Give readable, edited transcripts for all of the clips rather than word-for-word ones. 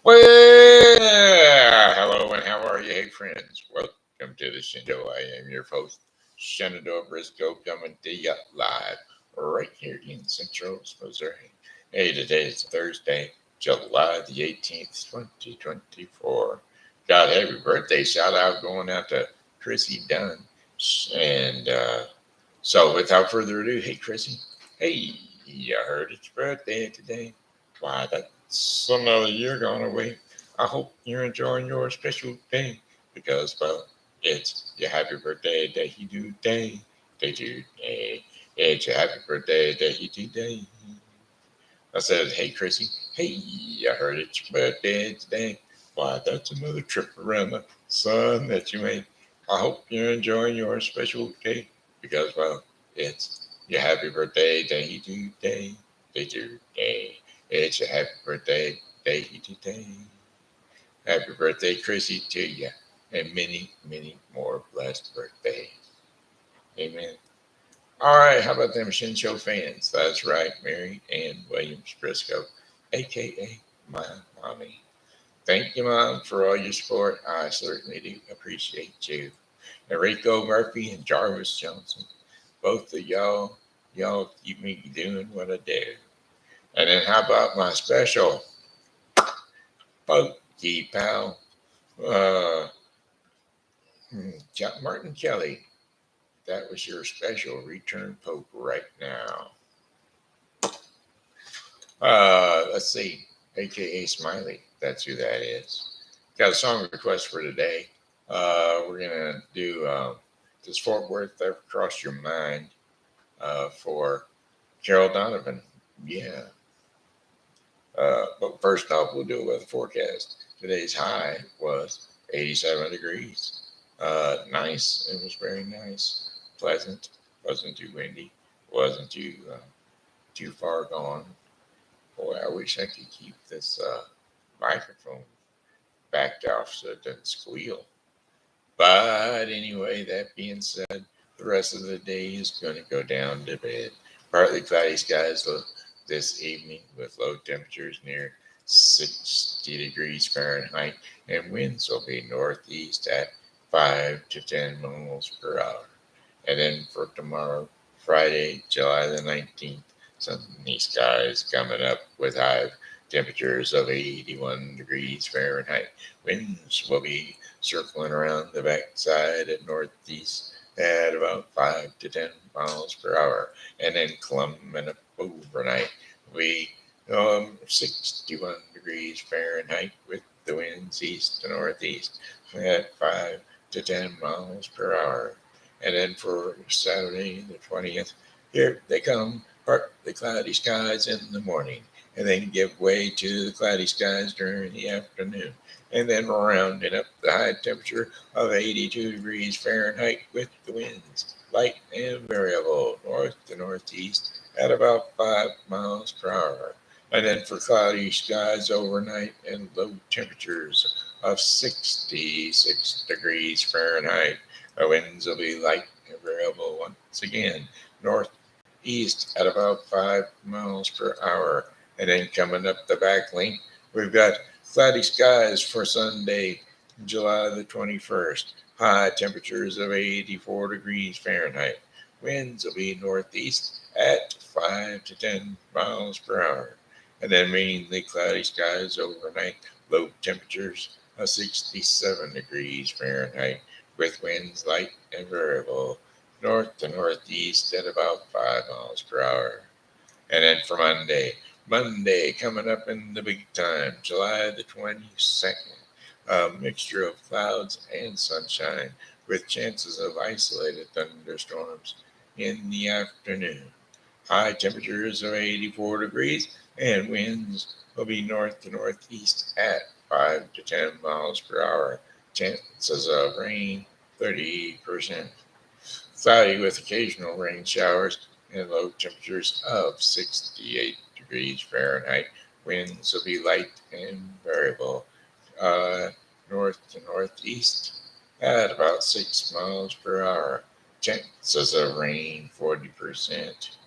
Well, hello and how are you? Hey, friends. Welcome to the Shen Show. I am your host, Shenandoah Briscoe, coming to you live right here in Central Missouri. Hey, today is Thursday, July the 18th, 2024. God, happy birthday. Shout out going out to Chrissie Dunn. And so, without further ado, hey, Chrissie. Hey, I heard it's your birthday today. Why, that's another year gone away. I hope you're enjoying your special day because, well, it's your happy birthday day you do day. Day to day. It's your happy birthday day you do day. I said, hey, Chrissie. Hey, I heard it's your birthday today. Why, that's another trip around the sun that you made. I hope you're enjoying your special day because, well, it's your happy birthday day you do day. Day to day. It's a happy birthday day today. Happy birthday, Chrissie, to you, and many, many more blessed birthdays. Amen. All right, how about them Shen Show fans? That's right, Mary Ann Williams Briscoe, a.k.a. my mommy. Thank you, Mom, for all your support. I certainly do appreciate you. And Rico Murphy and Jarvis Johnson, both of y'all keep me doing what I do. And then how about my special Pokey pal, uh, Martin Kelly? That was your special return poke right now. Let's see, a.k.a. Smiley. That's who that is. Got a song request for today. We're gonna do "Does Fort Worth Ever Cross Your Mind" for Carole Donovan. Yeah. But first off, we'll do a weather forecast. Today's high was 87 degrees. Nice. It was very nice. Pleasant. Wasn't too windy. Wasn't too far gone. Boy, I wish I could keep this microphone backed off so it doesn't squeal. But anyway, that being said, the rest of the day is going to go down to bed. Partly cloudy skies this evening with low temperatures near 60 degrees Fahrenheit, and winds will be northeast at 5 to 10 miles per hour. And then for tomorrow, Friday, July the 19th, sunny skies coming up with high temperatures of 81 degrees Fahrenheit. Winds will be circling around the backside at northeast at about 5 to 10 miles per hour. And then climbing up overnight, we 61 degrees Fahrenheit with the winds east to northeast at 5 to 10 miles per hour. And then for Saturday the 20th, here they come, partly cloudy skies in the morning, and then give way to the cloudy skies during the afternoon. And then rounding up the high temperature of 82 degrees Fahrenheit with the winds light and variable north to northeast at about 5 miles per hour. And then for cloudy skies overnight and low temperatures of 66 degrees Fahrenheit. The winds will be light and variable once again, northeast at about 5 miles per hour. And then coming up the back link, we've got cloudy skies for Sunday, July the 21st. High temperatures of 84 degrees Fahrenheit. Winds will be northeast at 5 to 10 miles per hour. And then mainly cloudy skies overnight, low temperatures of 67 degrees Fahrenheit, with winds light and variable, north to northeast at about 5 miles per hour. And then for Monday coming up in the big time, July the 22nd, a mixture of clouds and sunshine with chances of isolated thunderstorms in the afternoon. High temperatures of 84 degrees and winds will be north to northeast at 5 to 10 miles per hour. Chances of rain 30%. Cloudy with occasional rain showers and low temperatures of 68 degrees Fahrenheit. Winds will be light and variable, north to northeast at about 6 miles per hour. Chances of rain 40%.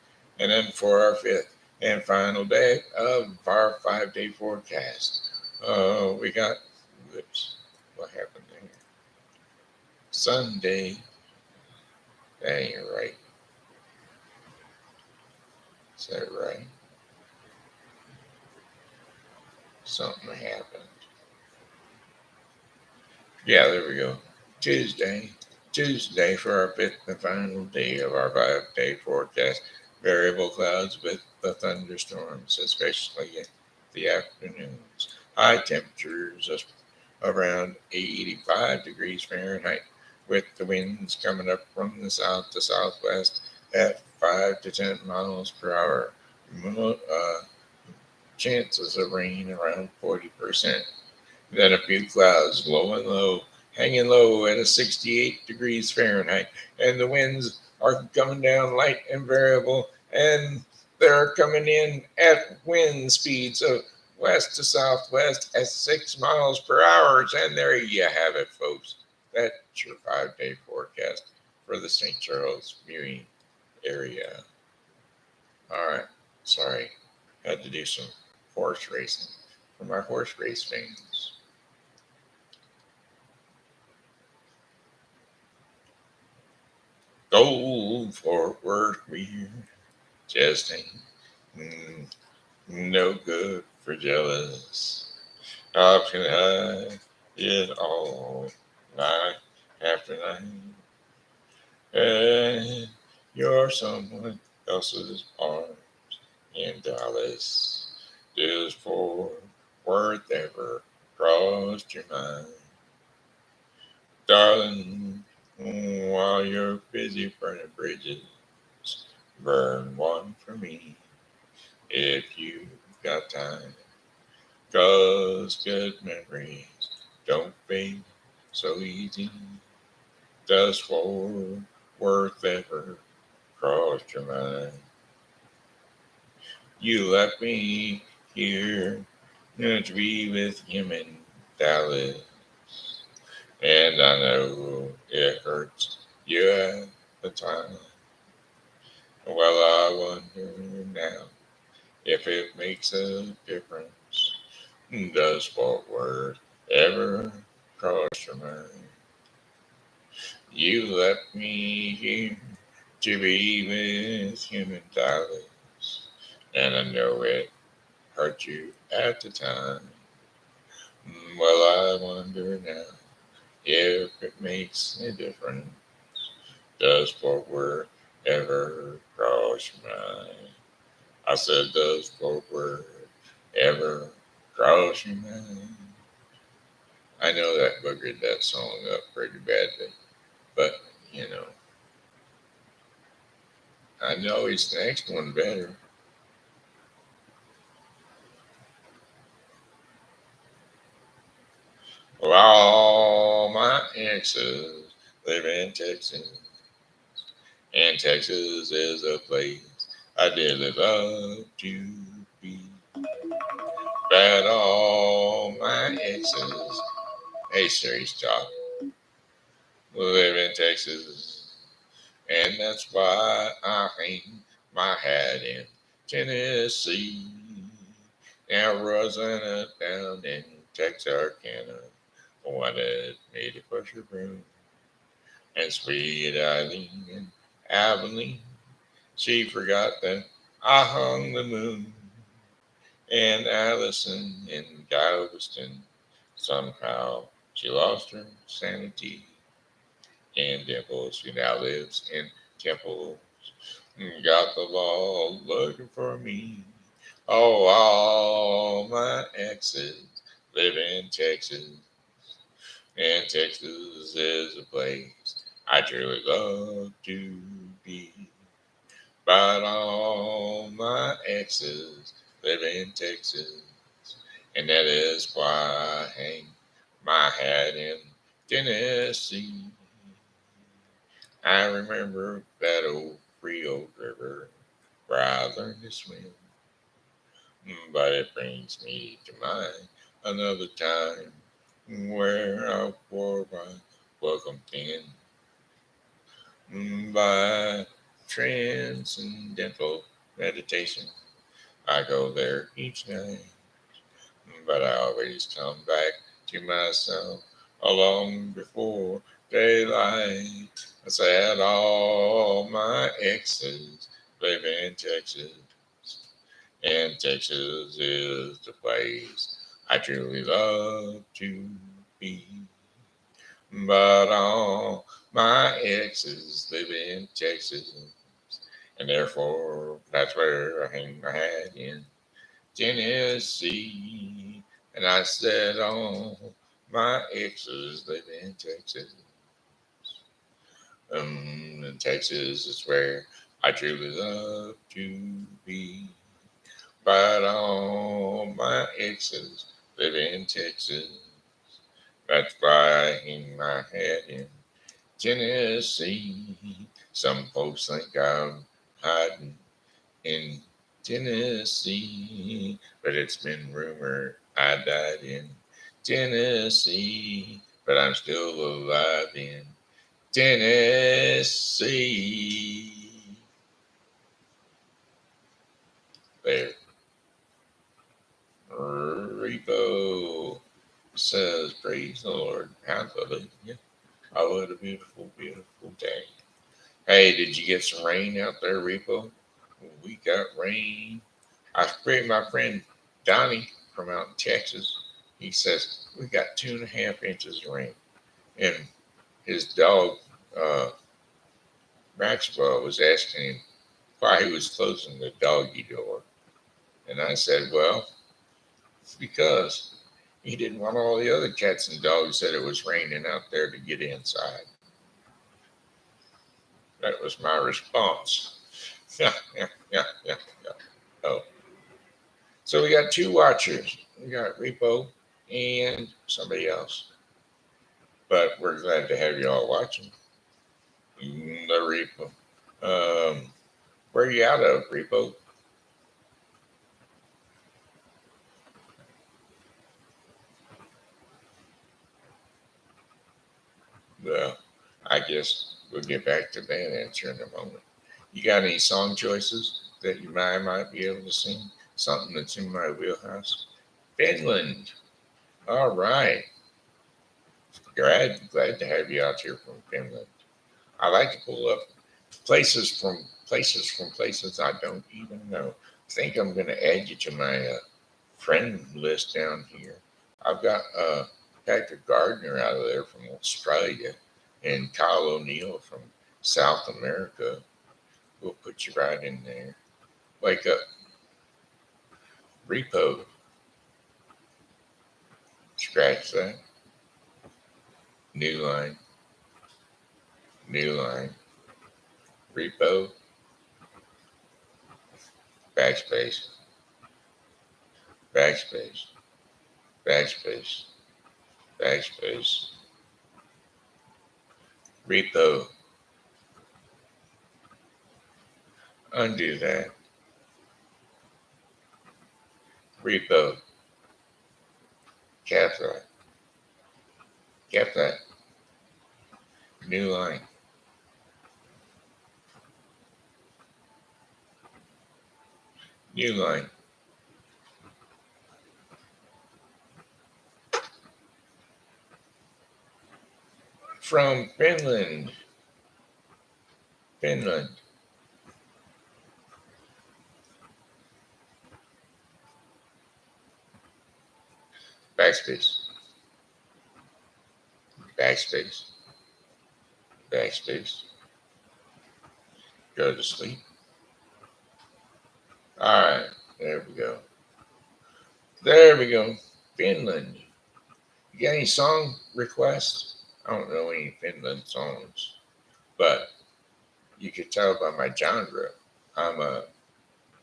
And then for our fifth and final day of our 5-day forecast, We got, whoops, what happened there? Sunday, that ain't right. Is that right? Something happened. Yeah, there we go. Tuesday. Tuesday for our fifth and final day of our 5-day forecast. Variable clouds with the thunderstorms, especially in the afternoons. High temperatures of around 85 degrees Fahrenheit, with the winds coming up from the south to southwest at 5 to 10 miles per hour. Chances of rain around 40%. Then a few clouds, low and low, hanging low at a 68 degrees Fahrenheit. And the winds are coming down light and variable, and they're coming in at wind speeds of west to southwest at 6 miles per hour. And there you have it, folks. That's your 5-day forecast for the St. Charles viewing area. All right. Sorry. Had to do some horse racing for my horse race fans. Go forward, we just ain't no good for jealous. Option high, it all night after night. And you're someone else's arms in Dallas. Just for worth ever crossed your mind. Darling, while you're busy burning bridges, burn one for me if you've got time. 'Cause good memories don't fade so easy. Just for worth ever crossed your mind. You left me here to be with him in Dallas. And I know it hurts you at the time. Well, I wonder now if it makes a difference. Does Fort Worth ever cross your mind? You left me here to be with him in Dallas, and I know it hurt you at the time. Well, I wonder now if it makes a difference. Does Fort Worth ever cross your mind? I said, does Fort Worth ever cross your mind? I know that boogered that song up pretty badly, but you know, I know his next one better. Well, all my exes live in Texas, and Texas is a place I dearly love to be. But all my exes, hey Siri, stop, live in Texas, and that's why I hang my hat in Tennessee. Now Rosanna down in Texarkana wanted me to push her broom, and sweet Eileen in Abilene, she forgot that I hung the moon, and Allison in Galveston, somehow she lost her sanity, and Dimples, who now lives in Temple, got the law looking for me. Oh, all my exes live in Texas, and Texas is a place I truly love to be. But all my exes live in Texas, and that is why I hang my hat in Tennessee. I remember that old free old river where I learned to swim. But it brings me to mind another time where I wore my welcome pin by transcendental meditation. I go there each night but I always come back to myself long before daylight. I said all my exes live in Texas, and Texas is the place I truly love to be. But all my exes live in Texas, and therefore that's where I hang my hat in Tennessee. And I said, all my exes live in Texas. And Texas is where I truly love to be. But all my exes live in Texas. That's why I hang my hat in Tennessee. Some folks think I'm hiding in Tennessee, but it's been rumored I died in Tennessee, but I'm still alive in Tennessee. There. Repo says, praise the Lord. Hallelujah. Oh, what a beautiful, beautiful day. Hey, did you get some rain out there, Repo? We got rain. I sprayed my friend Donnie from out in Texas. He says, we got 2.5 inches of rain. And his dog, Maxwell, was asking him why he was closing the doggy door. And I said, well, it's because he didn't want all the other cats and dogs that it was raining out there to get inside. That was my response. Yeah. Oh. So we got 2 watchers. We got Repo and somebody else. But we're glad to have you all watching. The Repo. Where are you out of, Repo? Well, I guess we'll get back to that answer in a moment. You got any song choices that you might be able to sing? Something that's in my wheelhouse? Finland. All right. Glad to have you out here from Finland. I like to pull up places I don't even know. I think I'm going to add you to my friend list down here. I've got Patrick Gardner out of there from Australia and Kyle O'Neill from South America. We'll put you right in there. Wake up. Repo. Scratch that. New line. New line. Repo. Backspace. Backspace. Backspace. Backspace. Repo. Undo that. Repo. Cap that. Cap that. New line. New line. From Finland. Finland. Backspace. Backspace. Backspace. Go to sleep. All right. There we go. There we go. Finland. You got any song requests? I don't know any Finland songs, but you could tell by my genre. I'm a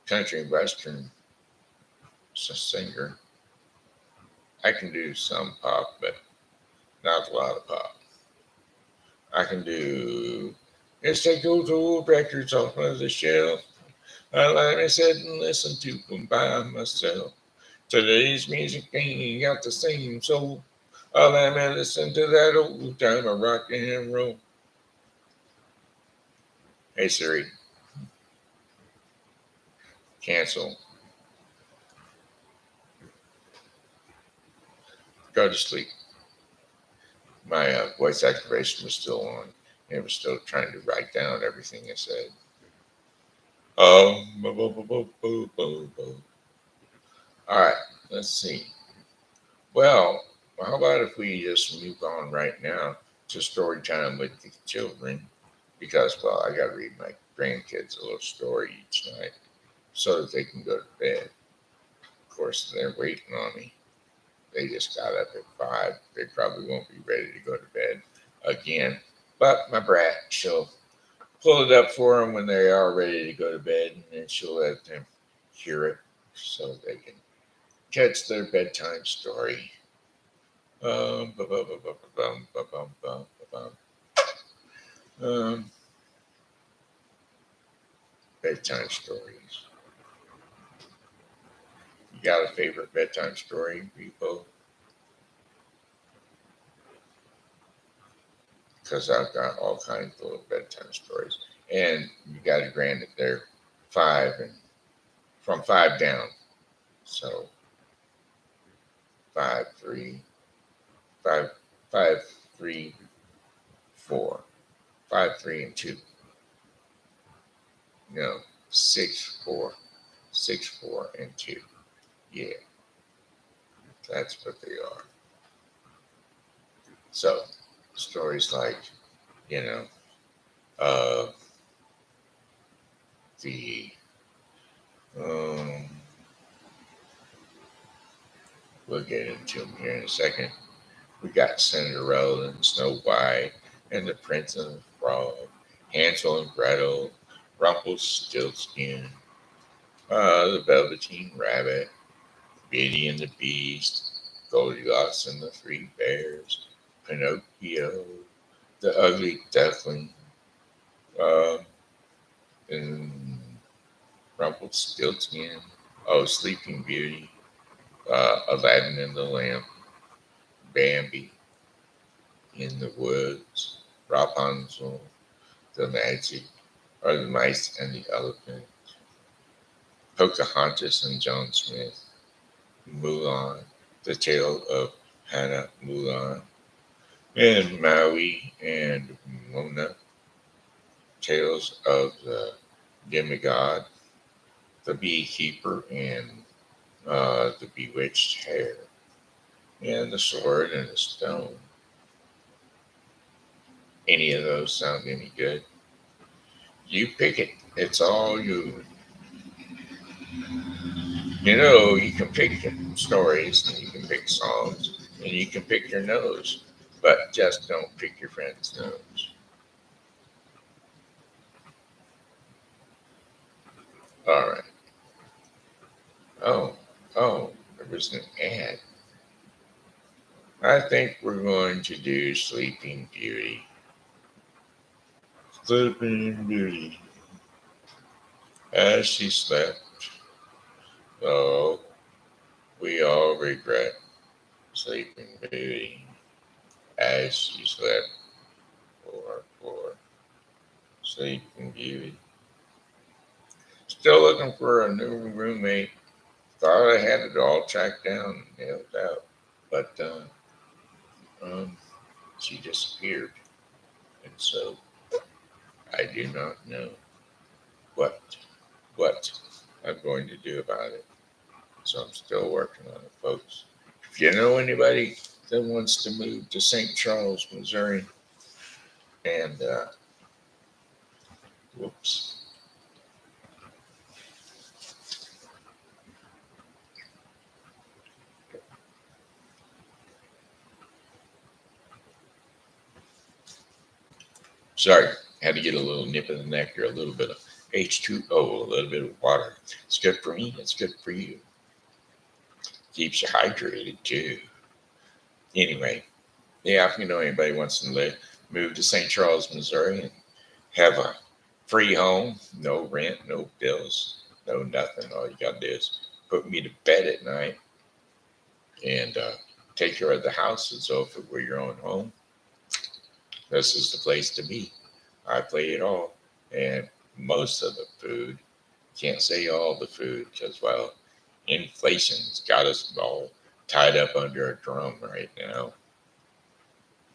country western singer. I can do some pop, but not a lot of pop. I can do Let's take those old records off of the shelf. I like to sit and listen to them by myself. Today's music ain't got the same soul. I let me listen to that old time of rock and roll. Hey Siri, cancel. go to sleep. My voice activation was still on. And it was still trying to write down everything I said. Boo, boo, boo, boo, boo, boo, boo. All right, let's see. Well, how about if we just move on right now to story time with the children? Because, well, I got to read my grandkids a little story each night so that they can go to bed. Of course, they're waiting on me. They just got up at 5. They probably won't be ready to go to bed again. But my brat, she'll pull it up for them when they are ready to go to bed, and then she'll let them hear it so they can catch their bedtime story. Um, ba- ba- ba- ba- ba- bum, ba- bum, bum, ba- bum. Um, Bedtime stories. You got a favorite bedtime story, people? Because I've got all kinds of little bedtime stories, and you got to grant it they're 5 and from 5 down. So 5, 3, 5, 5, 3, 4, 5, 3, and 2. No, 6, 4, 6, 4, and 2. Yeah, that's what they are. So stories like, you know, uh, the um, we'll get into them here in a second. We got Cinderella and Snow White and the Prince and the Frog, Hansel and Gretel, Rumpelstiltskin, the Velveteen Rabbit, Beauty and the Beast, Goldilocks and the Three Bears, Pinocchio, the Ugly Duckling, uh, and Rumpelstiltskin, oh, Sleeping Beauty, Aladdin and the Lamp, Bambi in the Woods, Rapunzel, the Magic, or the Mice and the Elephant, Pocahontas and John Smith, Mulan, the Tale of Hannah Mulan, and Maui and Mona, Tales of the Demigod, the Beekeeper and the Bewitched Hare, and the Sword and the Stone. Any of those sound any good? You pick it. It's all you. You know, you can pick stories and you can pick songs and you can pick your nose, but just don't pick your friend's nose. All right. Oh, oh, there was an ad. I think we're going to do Sleeping Beauty. Sleeping Beauty. As she slept, oh, we all regret Sleeping Beauty. As she slept, poor Sleeping Beauty. Still looking for a new roommate. Thought I had it all tracked down and nailed out, but um, she disappeared, and so I do not know what what I'm going to do about it. So I'm still working on it, folks. If you know anybody that wants to move to St. Charles, Missouri, and whoops, sorry, had to get a little nip in the neck here, a little bit of H2O, a little bit of water. It's good for me. It's good for you. Keeps you hydrated too. Anyway, yeah, if you know anybody wants to move to St. Charles, Missouri, and have a free home, no rent, no bills, no nothing. All you got to do is put me to bed at night and take care of the house as though if it were your own home. This is the place to be. I play it all. And most of the food, can't say all the food because, well, inflation's got us all tied up under a drum right now.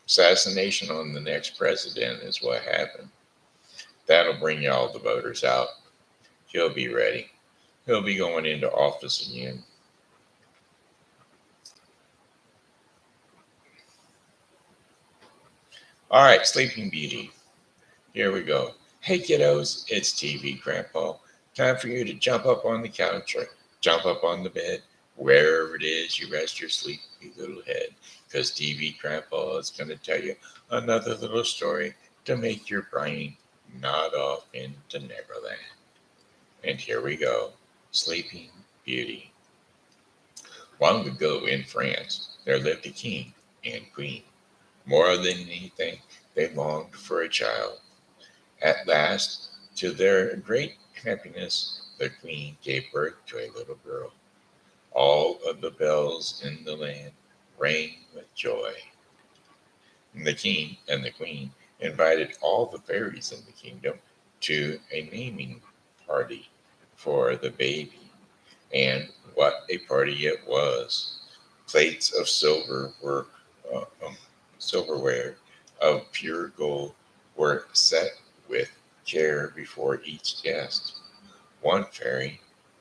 Assassination on the next president is what happened. That'll bring all the voters out. He'll be ready. He'll be going into office again. All right, Sleeping Beauty. Here we go. Hey kiddos, it's TV Grandpa. Time for you to jump up on the couch or jump up on the bed, wherever it is you rest your sleepy little head. Because TV Grandpa is going to tell you another little story to make your brain nod off into Neverland. And here we go. Sleeping Beauty. Long ago in France, there lived a king and queen. More than anything, they longed for a child. At last, to their great happiness, the queen gave birth to a little girl. All of the bells in the land rang with joy. And the king and the queen invited all the fairies in the kingdom to a naming party for the baby. And what a party it was! Plates of silver were silverware of pure gold were set with care before each guest. One fairy,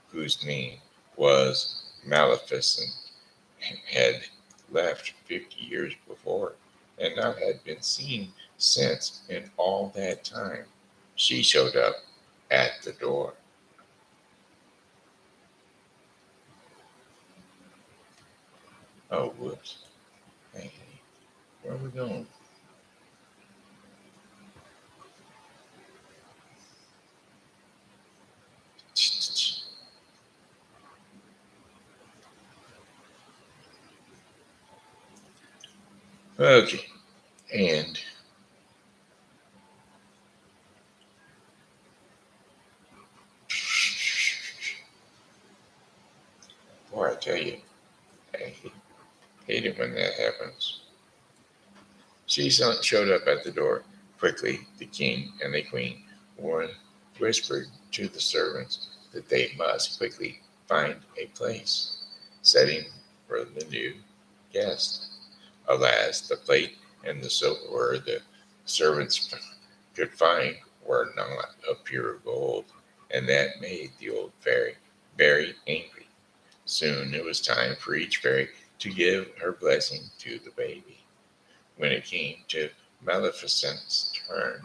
whose name was Maleficent, had left 50 years before and not had been seen since in all that time. She showed up at the door. Oh, whoops. Hey, where are we going? Okay, and boy, I tell you, I hate it when that happens. She showed up at the door. Quickly, the king and the queen whispered to the servants that they must quickly find a place, setting for the new guest. Alas, the plate and the silverware the servants could find were not of pure gold, and that made the old fairy very angry. Soon it was time for each fairy to give her blessing to the baby. When it came to Maleficent's turn,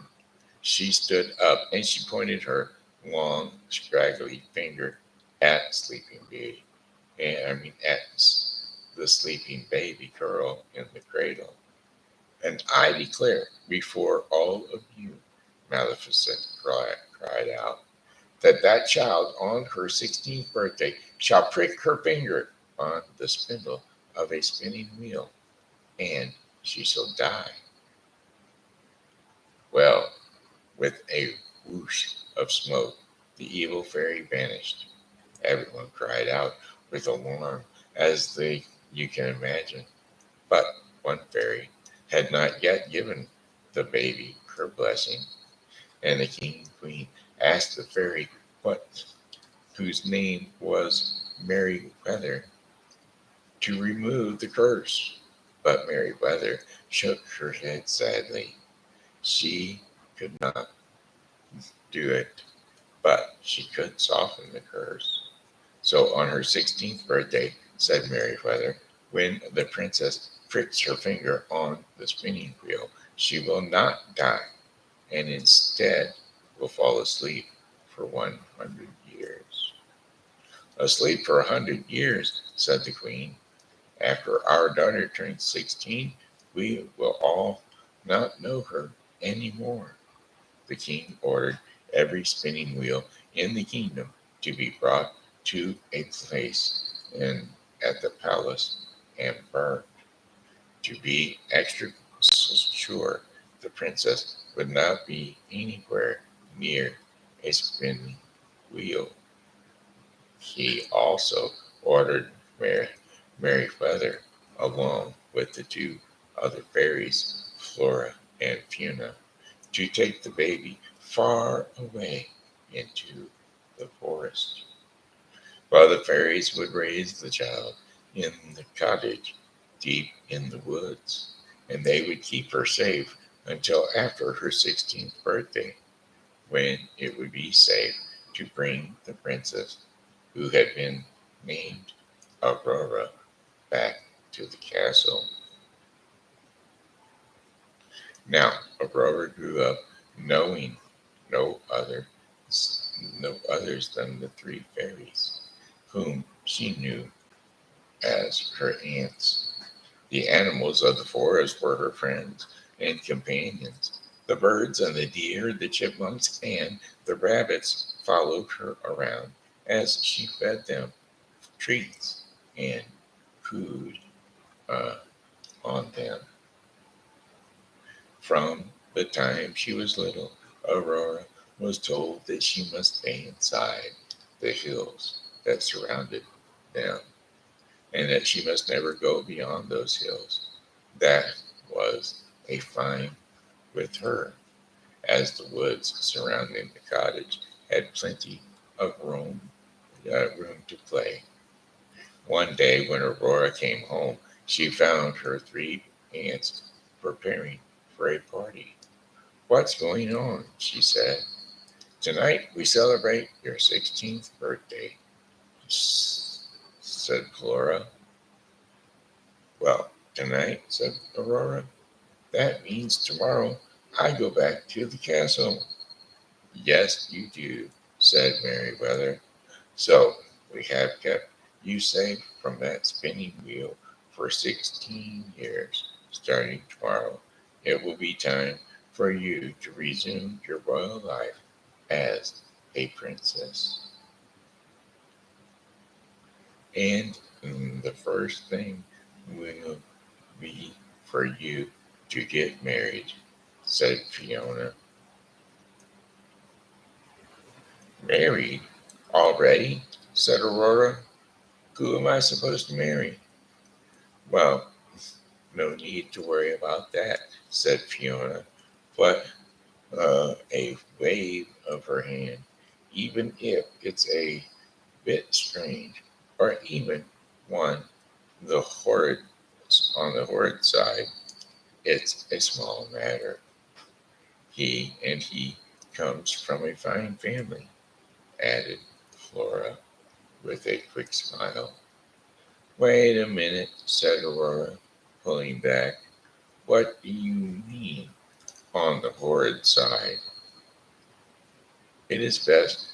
she stood up and she pointed her long, scraggly finger at Sleeping Beauty, and at the sleeping baby girl in the cradle. And I declare before all of you, Maleficent cried out, that that child on her 16th birthday shall prick her finger on the spindle of a spinning wheel, and she shall die. Well, with a whoosh of smoke, the evil fairy vanished. Everyone cried out with alarm, you can imagine. But one fairy had not yet given the baby her blessing, and the king and queen asked the fairy what whose name was Mary Weather to remove the curse. But Mary Weather shook her head sadly. She could not do it, but she could soften the curse. So on her 16th birthday, said Meriwether, when the princess pricks her finger on the spinning wheel, she will not die, and instead will fall asleep for 100 years. Asleep for 100 years, said the queen. After our daughter turns 16, we will all not know her any more. The king ordered every spinning wheel in the kingdom to be brought to a place at the palace and burned. To be extra sure, the princess would not be anywhere near a spinning wheel. He also ordered Merryweather, along with the two other fairies, Flora and Fiona, to take the baby far away into the forest. While the fairies would raise the child in the cottage deep in the woods, and they would keep her safe until after her 16th birthday, when it would be safe to bring the princess, who had been named Aurora, back to the castle. Now, Aurora grew up knowing no other, no others than the three fairies, whom she knew as her aunts. The animals of the forest were her friends and companions. The birds and the deer, the chipmunks, and the rabbits followed her around as she fed them treats and food uh, on them. From the time she was little, Aurora was told that she must stay inside the hills that surrounded them, and that she must never go beyond those hills. That was a fine with her, as the woods surrounding the cottage had plenty of room to play. One day, when Aurora came home, she found her three aunts preparing for a party. "What's going on?" she said. "Tonight we celebrate your 16th birthday," said Flora. "Well, tonight," said Aurora. "That means tomorrow I go back to the castle." "Yes, you do," said Meriwether. "So we have kept you safe from that spinning wheel for 16 years. Starting tomorrow, it will be time for you to resume your royal life as a princess. And the first thing will be for you to get married," said Fiona. "Married? Already?" said Aurora. "Who am I supposed to marry?" "Well, no need to worry about that," said Fiona, but a wave of her hand, "even if it's a bit strange, or even one the horrid on the horrid side, it's a small matter. He comes from a fine family," added Flora with a quick smile. "Wait a minute," said Aurora, pulling back. "What do you mean on the horrid side?" "It is best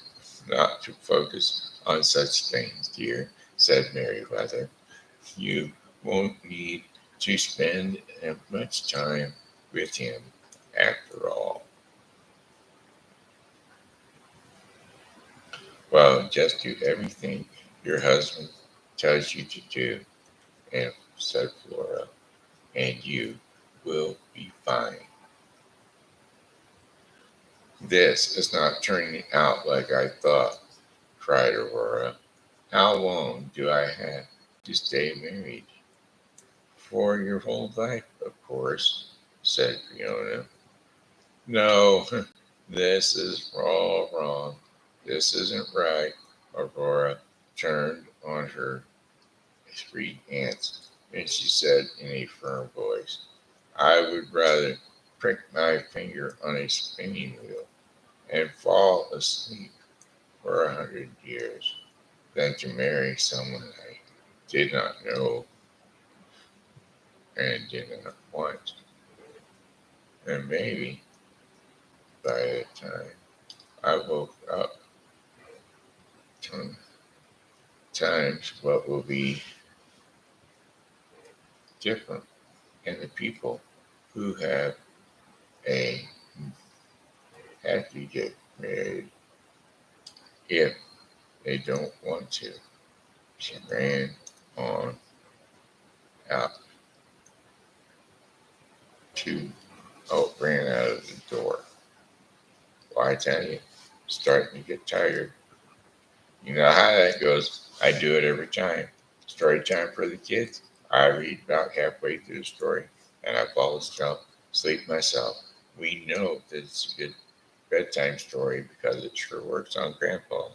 not to focus on such things, dear," said Meriwether. "You won't need to spend much time with him after all." "Well, just do everything your husband tells you to do," and said Flora, "and you will be fine." "This is not turning out like I thought," cried Aurora. "How long do I have to stay married?" "For your whole life, of course," said Fiona. "No, this is all wrong. This isn't right." Aurora turned on her three aunts, and she said in a firm voice, "I would rather prick my finger on a spinning wheel and fall asleep for 100 years than to marry someone I did not know and did not want. And maybe by the time I woke up, times what will be different, and the people who a have to get married if they don't want to." She ran on out to ran out of the door. "Well, I tell you, starting to get tired. You know how that goes. I do it every time. Story time for the kids. I read about halfway through the story and I fall asleep myself. We know that it's a good bedtime story because it sure works on Grandpa."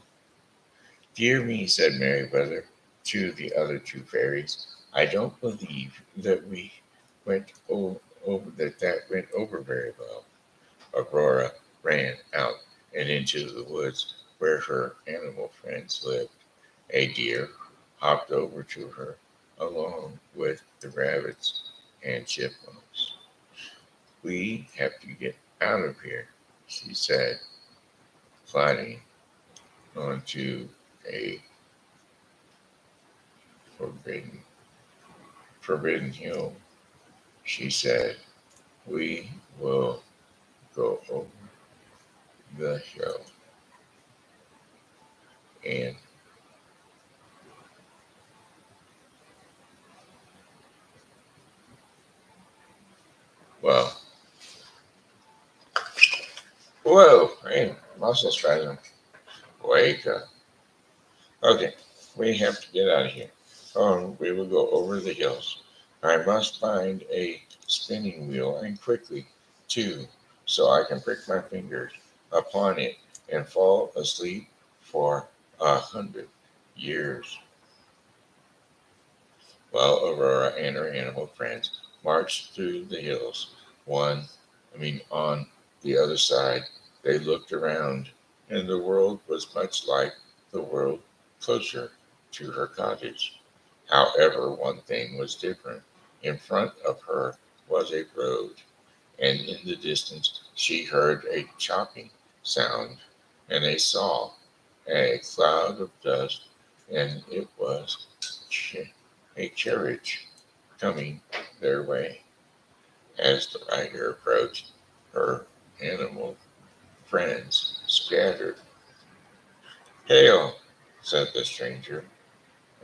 "Dear me," said Meriwether, to the other two fairies. I don't believe that we that went over very well. Aurora ran out and into the woods where her animal friends lived. A deer hopped over to her along with the rabbits and chipmunks. We have to get out of here, she said, climbing onto a forbidden forbidden hill. She said, we will go over the hill. And, well, whoa, hey, muscle spasm. Wake up. Okay, we have to get out of here. We will go over the hills. I must find a spinning wheel and quickly, too, so I can prick my fingers upon it and fall asleep for 100 years. While Aurora and her animal friends marched through the hills, on the other side, they looked around, and the world was much like the world closer to her cottage. However, one thing was different. In front of her was a road, and in the distance she heard a chopping sound, and they saw a cloud of dust, and it was a carriage coming their way. As the rider approached, her animal friends scattered. Hail, said the stranger.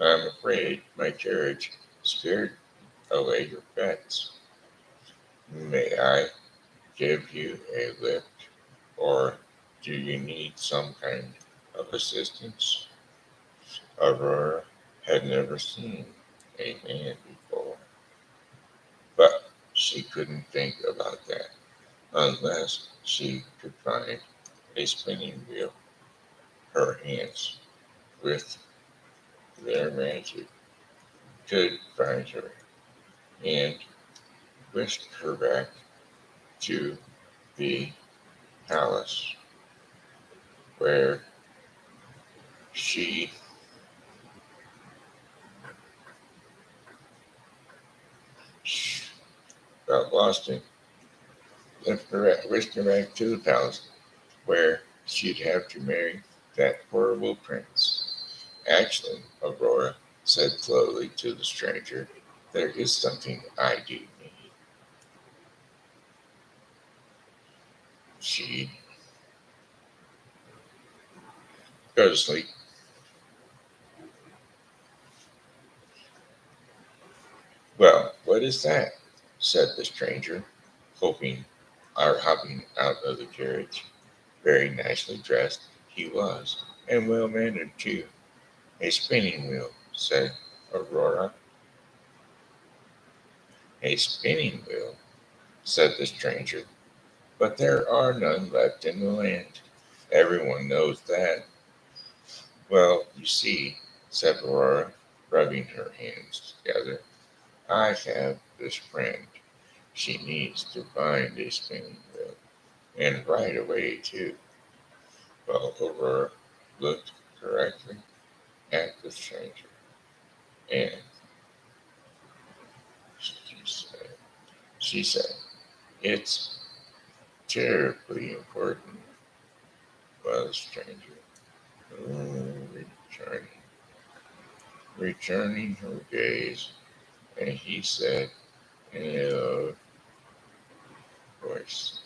I'm afraid my carriage scared away your pets. May I give you a lift, or do you need some kind of assistance? Aurora had never seen a man before, but she couldn't think about that unless she could find a spinning wheel. Her hands, with their magic, could find her and whisked her back to the palace where she got lost and whisked her back to the palace where she'd have to marry that horrible prince. Actually, Aurora said slowly to the stranger, there is something I do need. She'd go to sleep. Well, what is that? Said the stranger, hopping out of the carriage. Very nicely dressed he was, and well mannered too. A spinning wheel, said Aurora. A spinning wheel, said the stranger. But there are none left in the land. Everyone knows that. Well, you see, said Aurora, rubbing her hands together, I have this friend. She needs to find a spinning wheel, and right away, too. Well, Aurora looked correctly at the stranger, and she said, she said, it's terribly important. Well, the stranger, returning, returning her gaze, and he said in a low voice,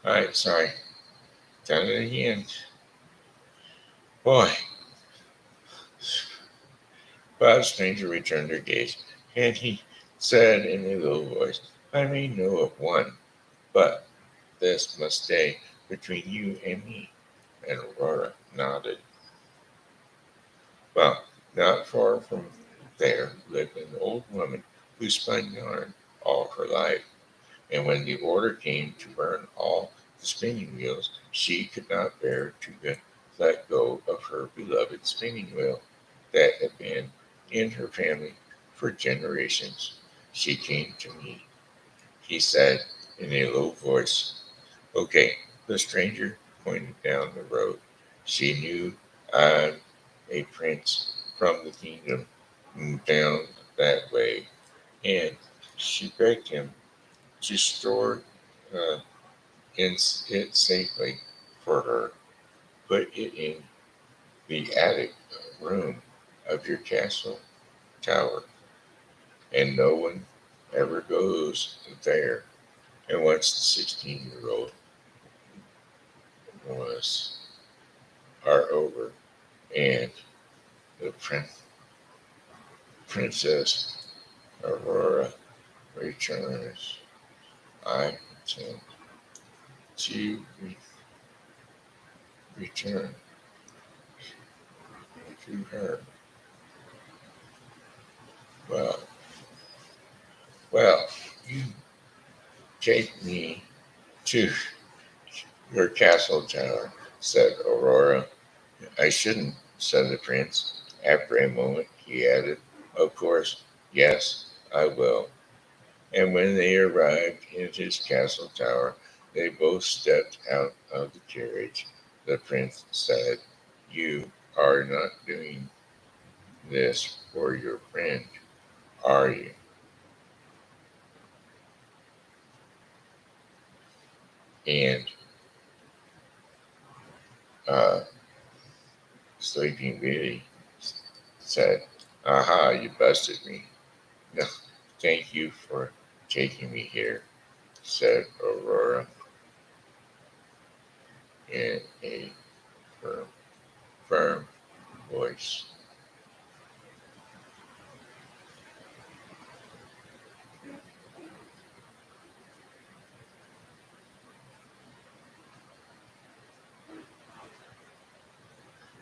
all right, sorry, done it again. Boy, but the stranger returned her gaze, and he said in a low voice, I may know of one, but This must stay between you and me. And Aurora nodded. Well, not far from there lived an old woman who spun yarn all her life. And when the order came to burn all the spinning wheels, she could not bear to let go of her beloved spinning wheel that had been in her family for generations. She came to me. He said in a low voice, "Okay." The stranger pointed down the road. She knew I'm a prince from the kingdom down that way, and she begged him to store uh, it safely for her. Put it in the attic room of your castle tower, and no one ever goes there. And once the 16-year-old was are over, and the princess Aurora returns, I intend to return to her. Well, well, you take me to your castle tower, said Aurora. I shouldn't, said the prince. After a moment, he added, of course, yes, I will. And when they arrived in his castle tower, they both stepped out of the carriage. The prince said, "You are not doing this for your friend, are you?" And uh, Sleeping Beauty said, "Aha, you busted me. No, thank you for taking me here," said Aurora in a firm, firm voice.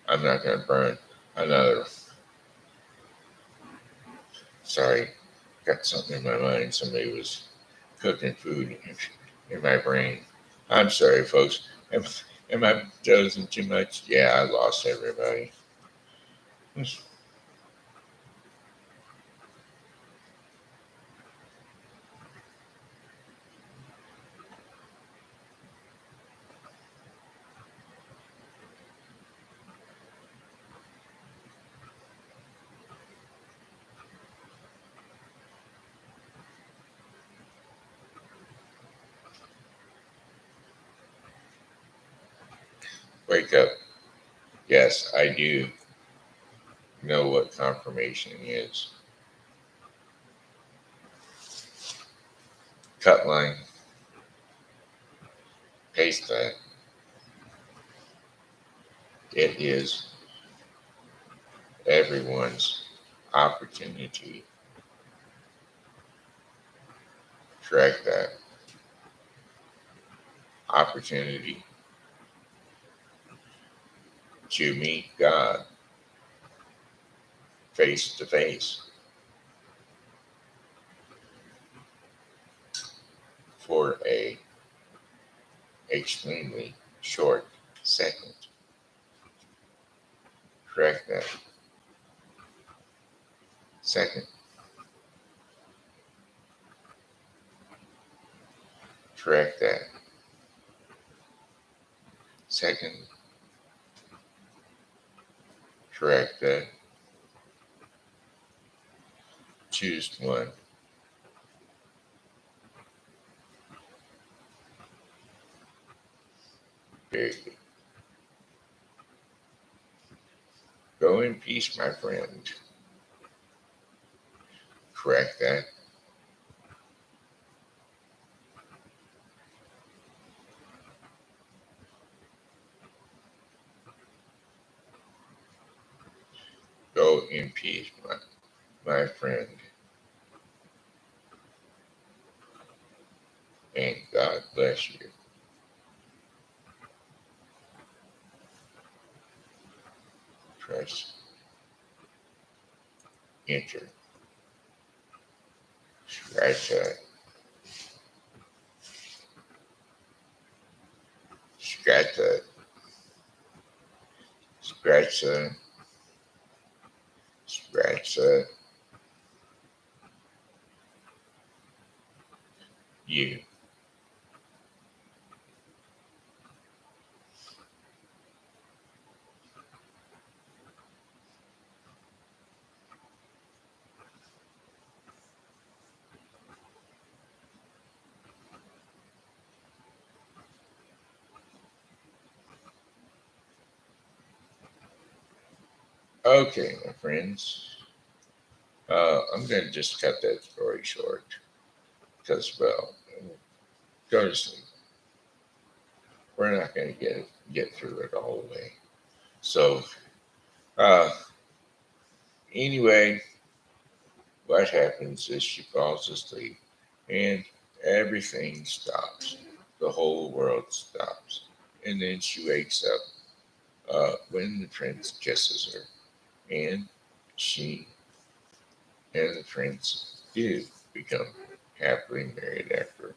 I'm not going to burn another. Sorry, got something in my mind. Somebody was cooking food in my brain. I'm sorry, folks. Am I dozing too much? Yeah, I lost everybody. Wake up. Yes, I do know what confirmation is. Cut line, paste that. It is everyone's opportunity. Track that opportunity to meet God face to face for a extremely short second. Track that second. Track that second. Track that. Choose one. Period. Go in peace, my friend. Track that. Go in peace, my friend. And God bless you. Press enter. Scratch that. Scratch that. Scratch that. Scratch that. You. Okay, my friends. I'm going to just cut that story short because, well, go to sleep. We're not going to get through it all the way. So, uh, anyway, what happens is she falls asleep and everything stops. The whole world stops. And then she wakes up when the prince kisses her. And she and the prince do become happily married after.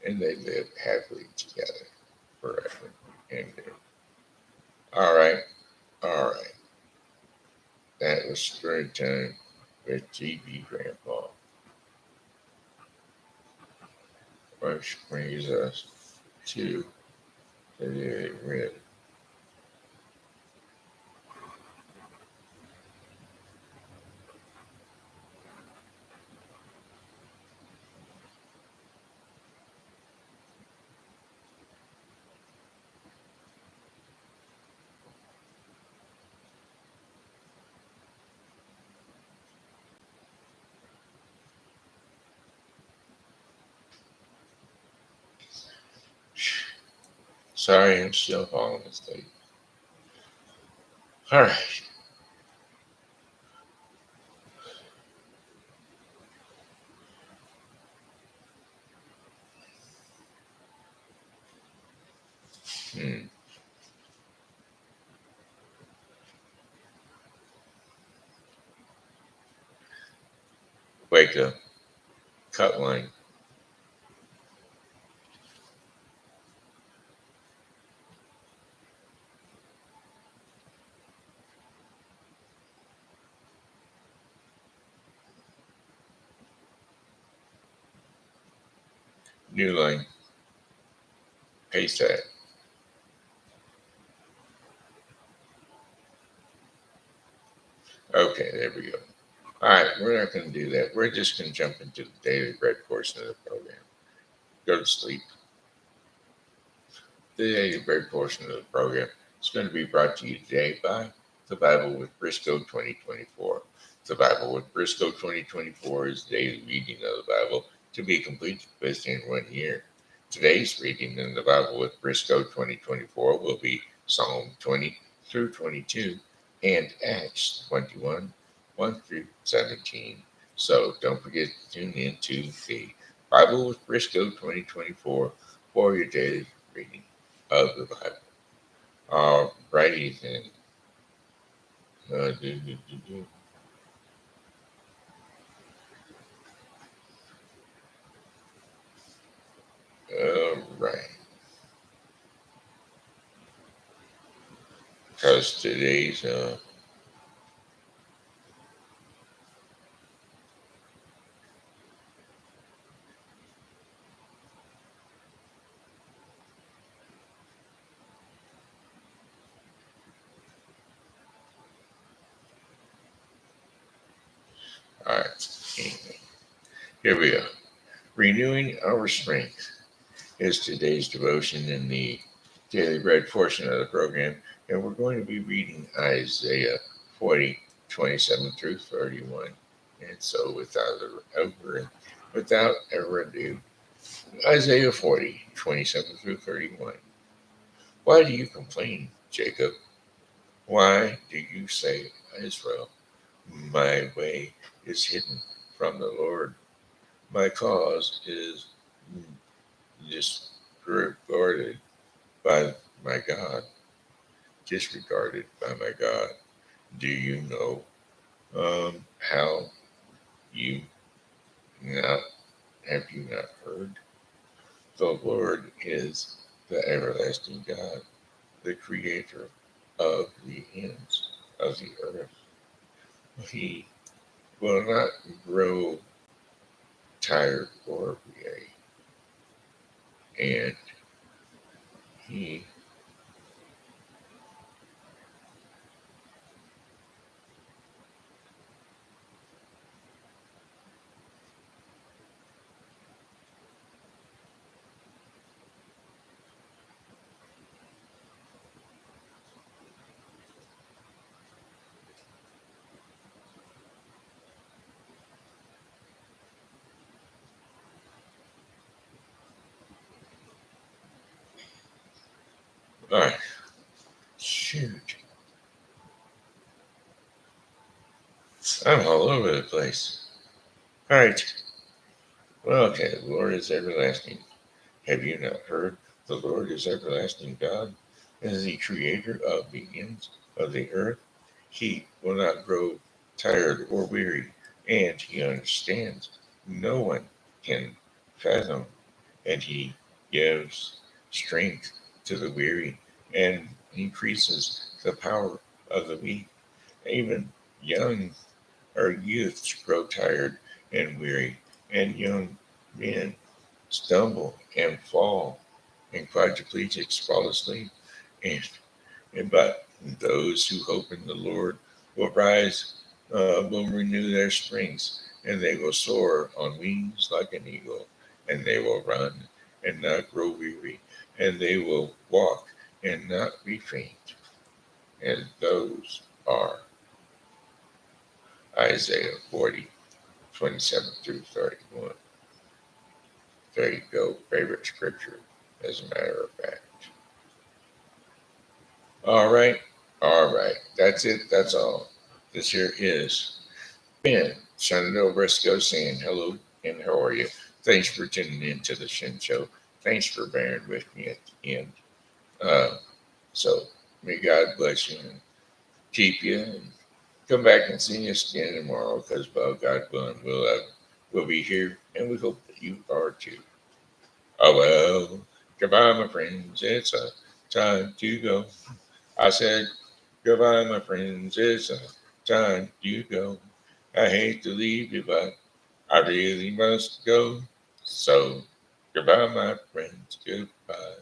And they live happily together forever and ever. All right, all right. That was story time with GB Grandpa, which brings us to the red. Sorry, I'm still falling asleep. All right. Hmm. Wake up. Cut line. New line. Paste that. Okay, there we go. All right, we're not going to do that. We're just going to jump into the daily bread portion of the program. Go to sleep. The daily bread portion of the program is going to be brought to you today by the Bible with Briscoe 2024. The Bible with Briscoe 2024 is the daily reading of the Bible to be completed within 1 year. Today's reading in the Bible with Briscoe 2024 will be Psalm 20 through 22 and Acts 21 1 through 17. So don't forget to tune in to the Bible with Briscoe 2024 for your daily reading of the Bible. All righty then. Uh, do, do, do, do. All right. Because today's all right. Anyway, here we go. Renewing our strength is today's devotion in the daily bread portion of the program, and we're going to be reading Isaiah 40, 27 through 31. And so, without ever ado, Isaiah 40, 27 through 31. Why do you complain, Jacob? Why do you say, Israel, my way is hidden from the Lord? My cause is disregarded by my God, disregarded by my God. Do you know how you not have you not heard? The Lord is the everlasting God, the creator of the ends of the earth. He will not grow tired or weary, and he all right. Shoot, I'm all over the place. All right. Well, okay. The Lord is everlasting. Have you not heard? The Lord is everlasting God, is the creator of the ends of the earth. He will not grow tired or weary, and he understands. No one can fathom, and he gives strength to the weary and increases the power of the weak. Even young or youths grow tired and weary, and young men stumble and fall, and quadriplegics fall asleep. And, but those who hope in the Lord will rise, will renew their strength, and they will soar on wings like an eagle, and they will run and not grow weary, and they will walk and not be faint. And those are Isaiah 40:27 through 31. There you go, favorite scripture, as a matter of fact. All right, all right. That's it. That's all. This here is Ben Shenandoah Briscoe saying hello and how are you? Thanks for tuning in to the Shen Show. Thanks for bearing with me at the end. Uh, so may God bless you and keep you, and come back and see us again tomorrow because, by God willing, we'll be here, and we hope that you are too. Oh well, goodbye, my friends. It's time to go. I said goodbye, my friends. It's time to go. I hate to leave you, but I really must go. So goodbye, my friends. Goodbye.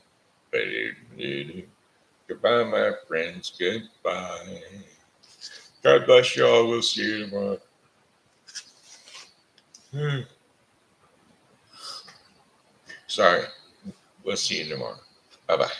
Goodbye, my friends. Goodbye. God bless you all. We'll see you tomorrow. Sorry. We'll see you tomorrow. Bye bye.